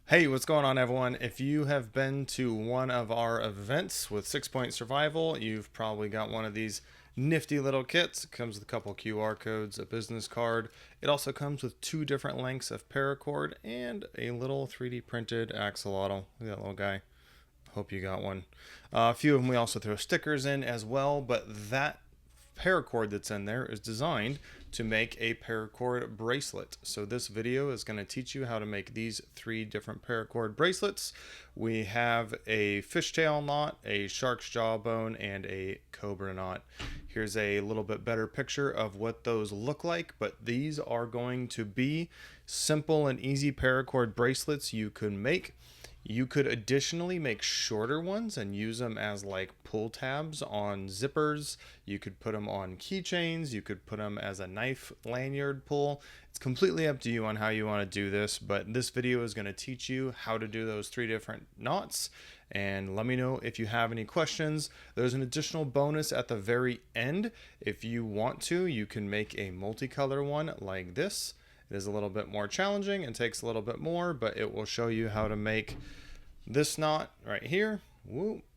Hey, what's going on, everyone? If you have been to one of our events with 6 Point Survival, you've probably got one of these nifty little kits. It comes with a couple QR codes, a business card. It also comes with 2 different lengths of paracord and a little 3D printed axolotl. Look at that little guy. Hope you got one. A few of them we also throw stickers in as well, but that paracord that's in there is designed to make a paracord bracelet. So this video is going to teach you how to make these 3 different paracord bracelets. We have a fishtail knot, a shark's jawbone, and a cobra knot. Here's a little bit better picture of what those look like, but these are going to be simple and easy paracord bracelets you can make. You could additionally make shorter ones and use them as like pull tabs on zippers. You could put them on keychains. You could put them as a knife lanyard pull. It's completely up to you on how you want to do this, but this video is going to teach you how to do those 3 different knots. And let me know if you have any questions. There's an additional bonus at the very end. If you want to, you can make a multicolor one like this. It is a little bit more challenging and takes a little bit more, but it will show you how to make this knot right here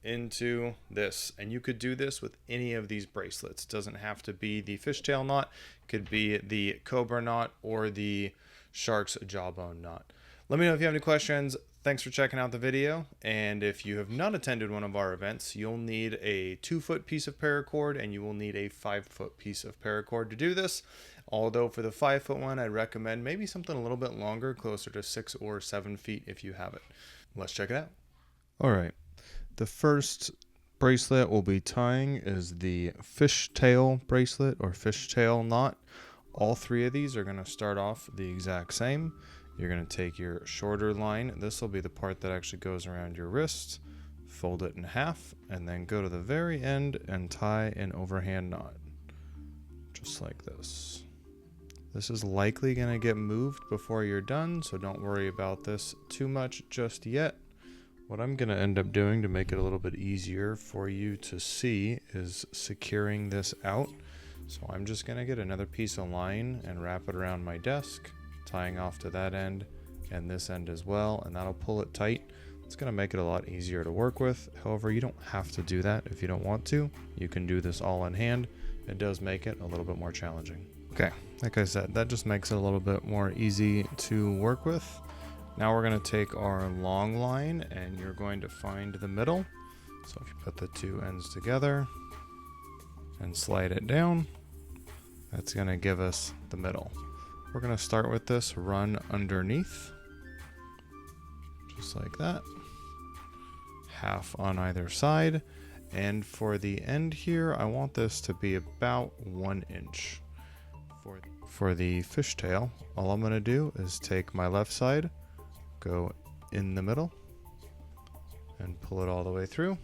into this. And you could do this with any of these bracelets. It doesn't have to be the fishtail knot. It could be the cobra knot or the shark's jawbone knot. Let me know if you have any questions. Thanks for checking out the video. And if you have not attended one of our events, you'll need a 2-foot piece of paracord and you will need a 5-foot piece of paracord to do this. Although for the 5-foot one, I'd recommend maybe something a little bit longer, closer to 6 or 7 feet if you have it. Let's check it out. All right. The first bracelet we'll be tying is the fishtail bracelet or fishtail knot. All 3 of these are going to start off the exact same. You're going to take your shorter line. This will be the part that actually goes around your wrist. Fold it in half and then go to the very end and tie an overhand knot. Just like this. This is likely going to get moved before you're done, so don't worry about this too much just yet. What I'm going to end up doing to make it a little bit easier for you to see is securing this out. So I'm just going to get another piece of line and wrap it around my desk, tying off to that end and this end as well, and that'll pull it tight. It's going to make it a lot easier to work with. However, you don't have to do that if you don't want to. You can do this all in hand. It does make it a little bit more challenging. Okay, like I said, that just makes it a little bit more easy to work with. Now we're going to take our long line and you're going to find the middle. So if you put the 2 ends together and slide it down, that's going to give us the middle. We're going to start with this run underneath, just like that. Half on either side. And for the end here, I want this to be about 1 inch. For the fishtail, all I'm going to do is take my left side, go in the middle, and pull it all the way through.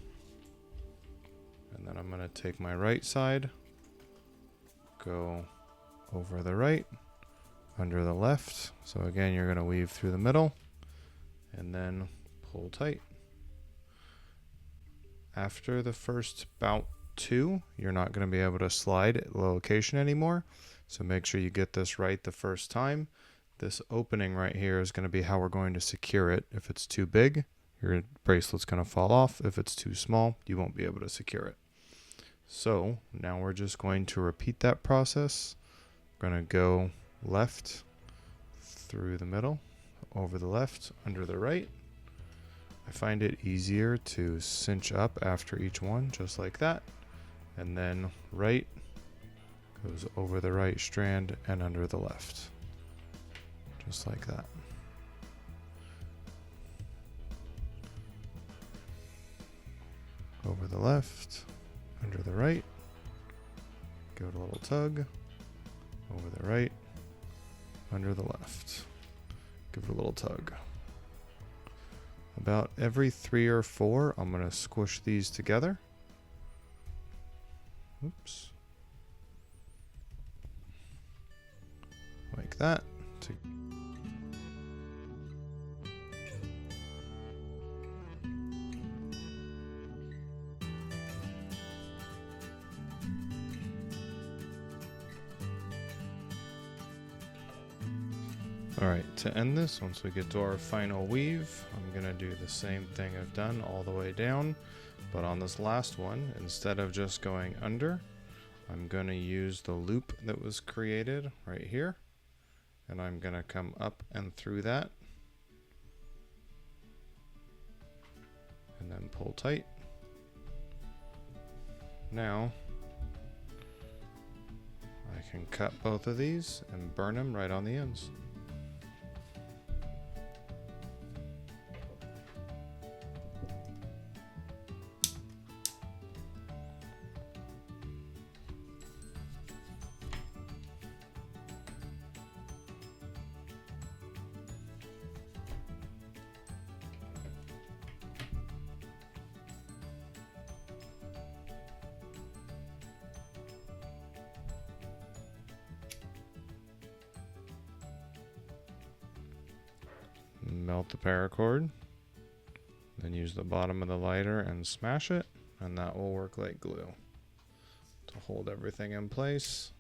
And then I'm going to take my right side, go over the right, under the left. So again, you're going to weave through the middle, and then pull tight. After the first about 2, you're not going to be able to slide at the location anymore. So make sure you get this right the first time. This opening right here is going to be how we're going to secure it. If it's too big, your bracelet's going to fall off. If it's too small, you won't be able to secure it. So now we're just going to repeat that process. We're going to go left through the middle, over the left, under the right. I find it easier to cinch up after each one, just like that. And then right goes over the right strand and under the left, just like that. Over the left, under the right, give it a little tug, over the right, under the left, give it a little tug. About every 3 or 4, I'm going to squish these together. Oops. Like that. Alright, to end this, once we get to our final weave, I'm going to do the same thing I've done all the way down, but on this last one, instead of just going under, I'm going to use the loop that was created right here, and I'm going to come up and through that, and then pull tight. Now, I can cut both of these and burn them right on the ends. Melt the paracord, then use the bottom of the lighter and smash it, and that will work like glue to hold everything in place.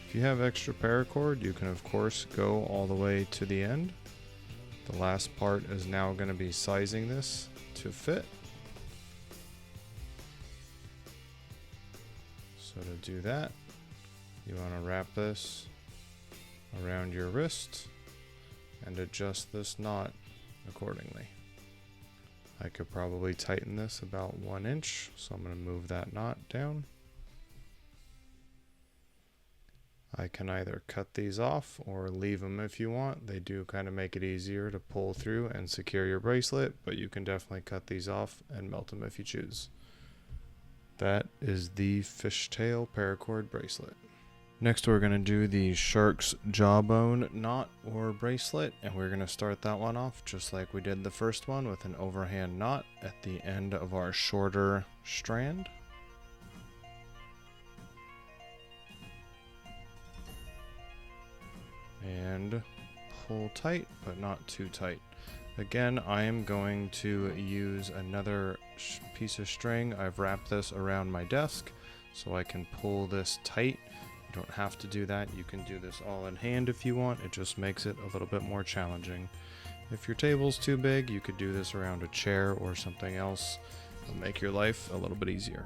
If you have extra paracord, you can of course go all the way to the end. The last part is now going to be sizing this to fit. So to do that, you want to wrap this around your wrist and adjust this knot accordingly. I could probably tighten this about 1 inch, so I'm going to move that knot down. I can either cut these off or leave them if you want. They do kind of make it easier to pull through and secure your bracelet, but you can definitely cut these off and melt them if you choose. That is the Fishtail Paracord Bracelet. Next we're going to do the Shark's Jawbone knot or bracelet, and we're going to start that one off just like we did the first one with an overhand knot at the end of our shorter strand. And pull tight, but not too tight. Again, I am going to use another piece of string. I've wrapped this around my desk so I can pull this tight. You don't have to do that. You can do this all in hand if you want. It just makes it a little bit more challenging. If your table's too big, you could do this around a chair or something else. It'll make your life a little bit easier.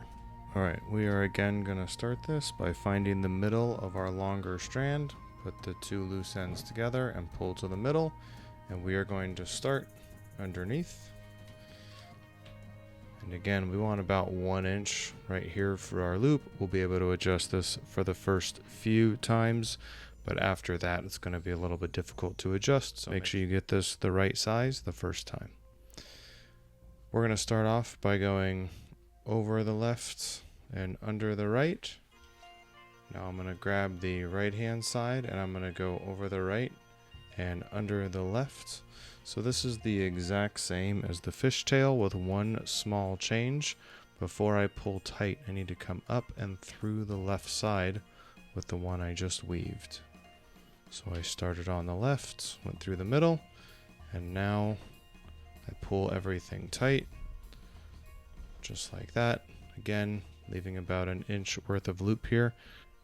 Alright, we are again going to start this by finding the middle of our longer strand. Put the two loose ends together and pull to the middle, and we are going to start underneath. And again, we want about 1 inch right here for our loop. We'll be able to adjust this for the first few times, but after that it's going to be a little bit difficult to adjust, so make sure you get this the right size the first time. We're going to start off by going over the left and under the right. Now I'm going to grab the right hand side and I'm going to go over the right and under the left. So this is the exact same as the fishtail with one small change. Before I pull tight, I need to come up and through the left side with the one I just weaved. So I started on the left, went through the middle, and now I pull everything tight, just like that. Again, leaving about 1 inch worth of loop here.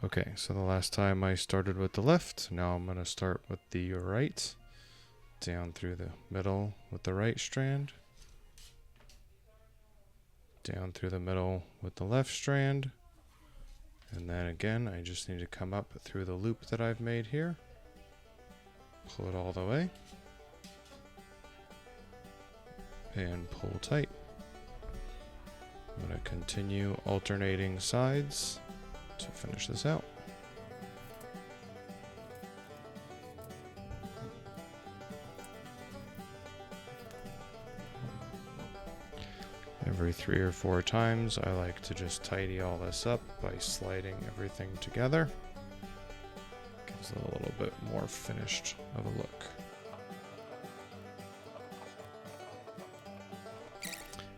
Okay, so the last time I started with the left, now I'm going to start with the right, down through the middle with the right strand, down through the middle with the left strand, and then again I just need to come up through the loop that I've made here, pull it all the way, and pull tight. I'm going to continue alternating sides to finish this out. Every 3 or 4 times I like to just tidy all this up by sliding everything together. Gives it a little bit more finished of a look.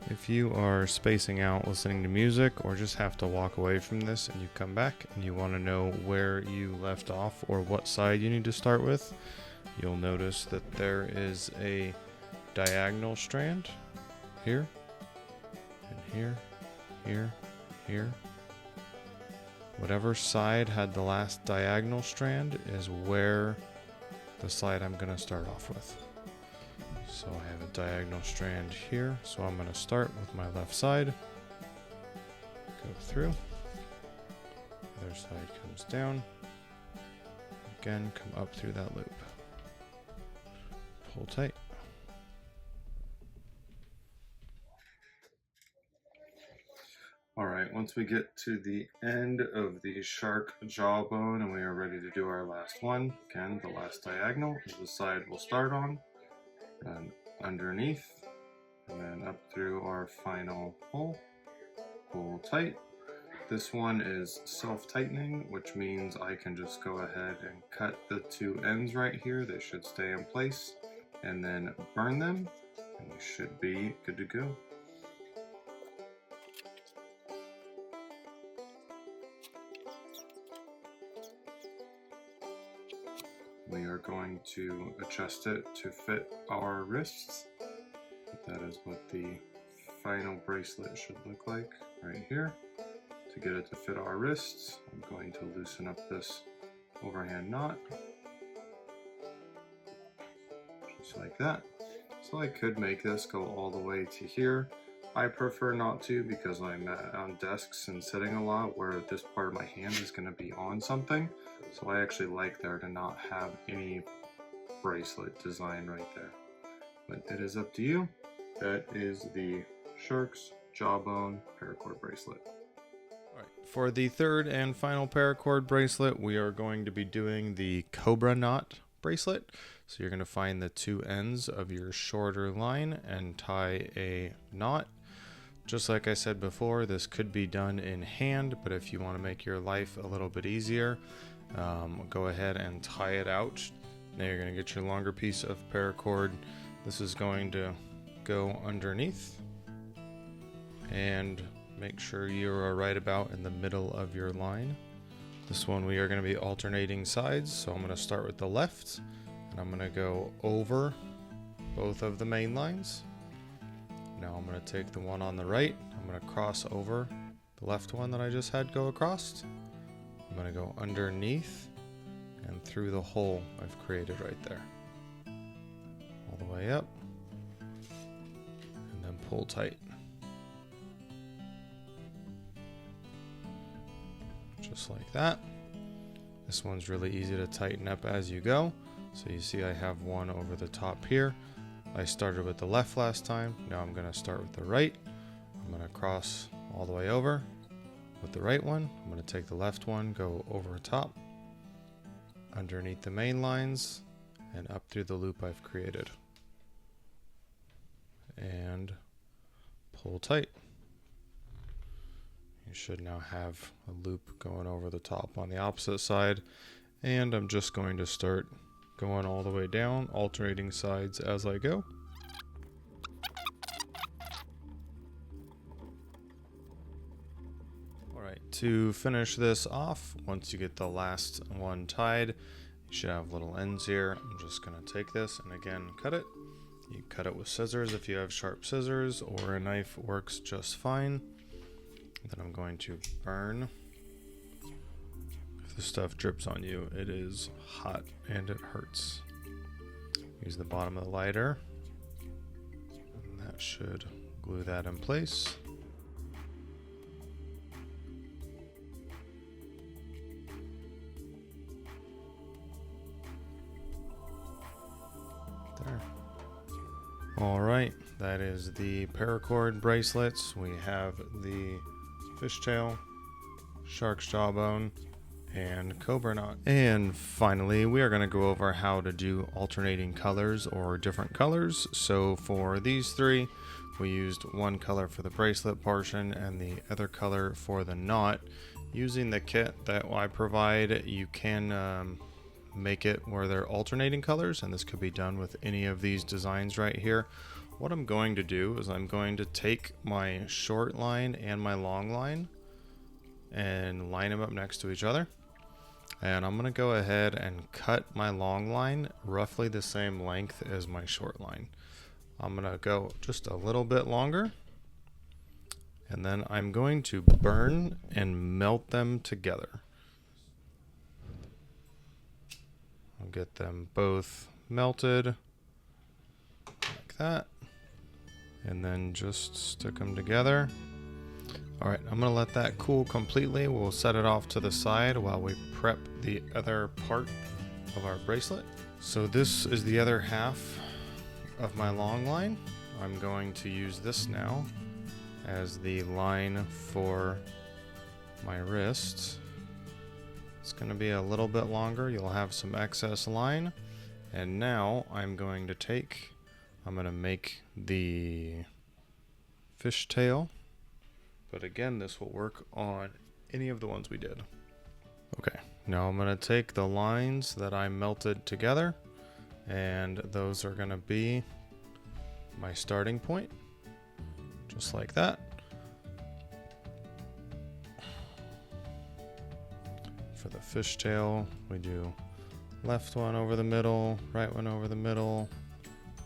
If you are spacing out listening to music or just have to walk away from this and you come back and you want to know where you left off or what side you need to start with, you'll notice that there is a diagonal strand here and here, here, here. Whatever side had the last diagonal strand is where the side I'm going to start off with. So I have a diagonal strand here, so I'm going to start with my left side, go through, other side comes down, again come up through that loop, pull tight. Alright, once we get to the end of the shark jawbone and we are ready to do our last one, again the last diagonal is the side we'll start on, and underneath, and then up through our final hole, pull tight. This one is self-tightening, which means I can just go ahead and cut the two ends right here. They should stay in place, and then burn them, and we should be good to go. We are going to adjust it to fit our wrists. That is what the final bracelet should look like right here. To get it to fit our wrists, I'm going to loosen up this overhand knot. Just like that. So I could make this go all the way to here. I prefer not to because I'm on desks and sitting a lot where this part of my hand is going to be on something. So I actually like there to not have any bracelet design right there. But it is up to you. That is the Shark's Jawbone Paracord Bracelet. Alright, for the third and final paracord bracelet, we are going to be doing the Cobra Knot bracelet. So you're going to find the two ends of your shorter line and tie a knot. Just like I said before, this could be done in hand, but if you want to make your life a little bit easier, go ahead and tie it out. Now you're going to get your longer piece of paracord. This is going to go underneath, and make sure you are right about in the middle of your line. This one we are going to be alternating sides, so I'm going to start with the left, and I'm going to go over both of the main lines. Now I'm going to take the one on the right, I'm going to cross over the left one that I just had go across. I'm going to go underneath and through the hole I've created right there. All the way up, and then pull tight. Just like that. This one's really easy to tighten up as you go. So you see I have one over the top here. I started with the left last time, now I'm going to start with the right. I'm going to cross all the way over with the right one. I'm going to take the left one, go over top, underneath the main lines, and up through the loop I've created. And pull tight. You should now have a loop going over the top on the opposite side, and I'm just going to start going all the way down, alternating sides as I go. Alright, to finish this off, once you get the last one tied, you should have little ends here. I'm just going to take this and again cut it. You cut it with scissors if you have sharp scissors, or a knife works just fine. Then I'm going to burn. If the stuff drips on you, it is hot and it hurts. Use the bottom of the lighter, and that should glue that in place. There. Alright, that is the paracord bracelets. We have the Fishtail, Shark's Jawbone, and Cobra Knot. And finally, we are going to go over how to do alternating colors or different colors. So for these three, we used one color for the bracelet portion and the other color for the knot. Using the kit that I provide, you can make it where they're alternating colors, and this could be done with any of these designs right here. what I'm going to do is I'm going to take my short line and my long line and line them up next to each other. And I'm going to go ahead and cut my long line roughly the same length as my short line. I'm going to go just a little bit longer. And then I'm going to burn and melt them together. I'll get them both melted like that. And then just stick them together. Alright, I'm going to let that cool completely. We'll set it off to the side while we prep the other part of our bracelet. So this is the other half of my long line. I'm going to use this now as the line for my wrist. It's going to be a little bit longer. You'll have some excess line. And now I'm going to make the fishtail. But again, this will work on any of the ones we did. Okay, now I'm going to take the lines that I melted together, and those are going to be my starting point, just like that. For the fishtail, we do left one over the middle, right one over the middle,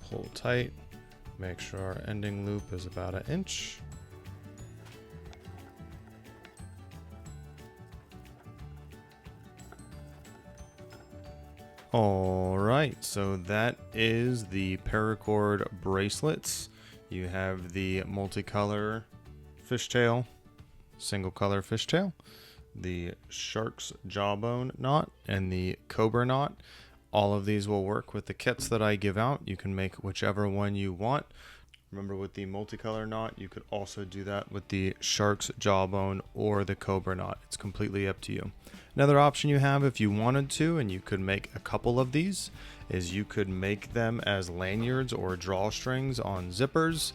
pull tight, make sure our ending loop is about 1 inch. Alright, so that is the Paracord bracelets. You have the multicolor fishtail, single color fishtail, the shark's jawbone knot, and the Cobra Knot. All of these will work with the kits that I give out. You can make whichever one you want. Remember, with the multicolor knot, you could also do that with the shark's jawbone or the Cobra Knot. It's completely up to you. Another option you have, if you wanted to, and you could make a couple of these, is you could make them as lanyards or drawstrings on zippers.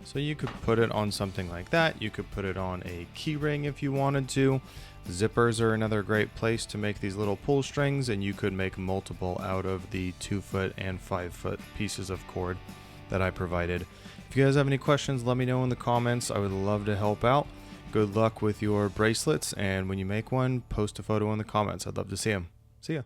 So you could put it on something like that. You could put it on a key ring if you wanted to. Zippers are another great place to make these little pull strings, and you could make multiple out of the 2-foot and 5-foot pieces of cord that I provided. If you guys have any questions, let me know in the comments. I would love to help out. Good luck with your bracelets, and when you make one, post a photo in the comments. I'd love to see them. See ya.